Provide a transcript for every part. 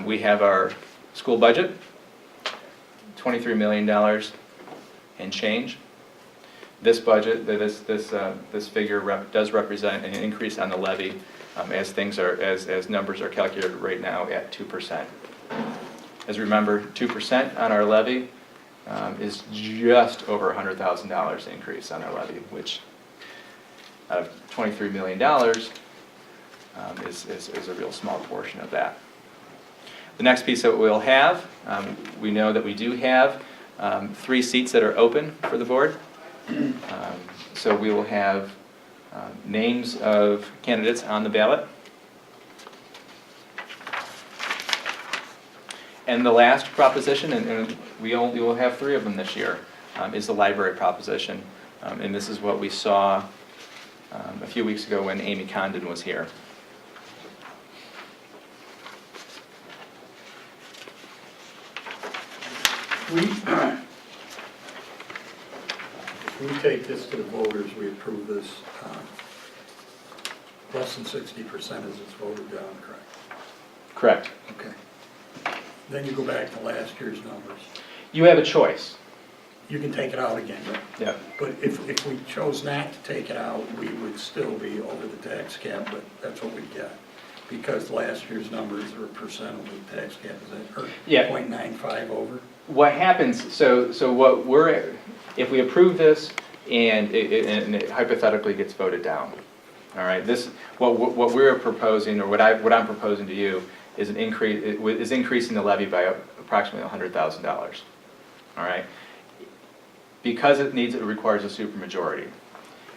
We have our school budget, $23 million and change. This budget, this figure does represent an increase on the levy as numbers are calculated right now at 2%. As you remember, 2% on our levy is just over $100,000 increase on our levy, which out of $23 million is a real small portion of that. The next piece that we'll have, we know that we do have 3 seats that are open for the board. So we will have names of candidates on the ballot. And the last proposition, and we will have 3 of them this year, is the library proposition. And this is what we saw a few weeks ago when Amy Condon was here. We take this to the voters, we approve this, less than 60% as it's voted down, correct? Correct. Okay. Then you go back to last year's numbers. You have a choice. You can take it out again. Yeah. But if we chose not to take it out, we would still be over the tax cap, but that's what we get. Because last year's numbers are a percent of the tax cap, is that, or Yeah. 0.95 over? What happens, so what if we approve this and it hypothetically gets voted down, all right, what we're proposing, or what I'm proposing to you is increasing the levy by approximately $100,000, all right? Because it requires a supermajority.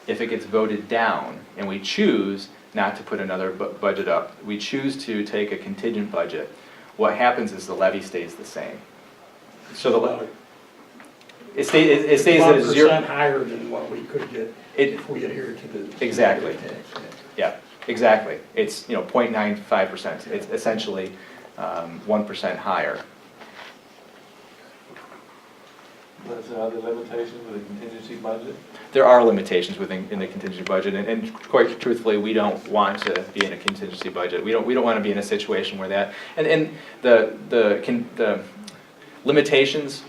If it gets voted down and we choose not to put another budget up, we choose to take a contingent budget, what happens is the levy stays the same. So it stays at a 0. 1% higher than what we could get if we adhere to the Exactly. tax cap. Yeah, exactly. It's 0.95%. It's essentially 1% higher. Is there other limitations with a contingency budget? There are limitations in the contingency budget, and quite truthfully, we don't want to be in a contingency budget. We don't want to be in a situation where that and the limitations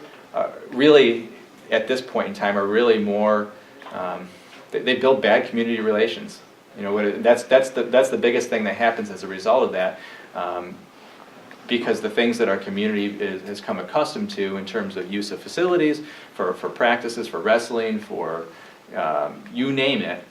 really at this point in time are really more they build bad community relations. That's the biggest thing that happens as a result of that. Because the things that our community has come accustomed to in terms of use of facilities, for practices, for wrestling, for you name it,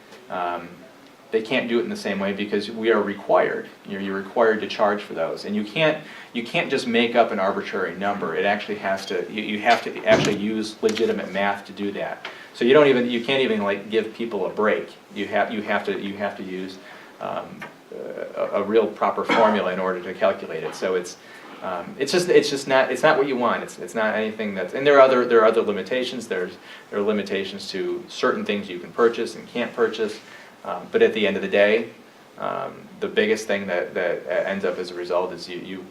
they can't do it in the same way because we are required. You're required to charge for those, and you can't just make up an arbitrary number. It actually has to. You have to actually use legitimate math to do that. So you can't even like give people a break. You have to use a real proper formula in order to calculate it. So it's not what you want. It's not anything that's, and there are other limitations. There are limitations to certain things you can purchase and can't purchase. But at the end of the day, the biggest thing that ends up as a result is you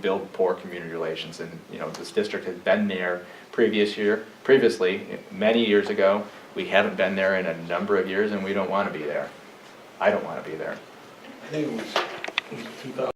build poor community relations. And this district has been there previously many years ago. We haven't been there in a number of years, and we don't want to be there. I don't want to be there. I think it was 2000.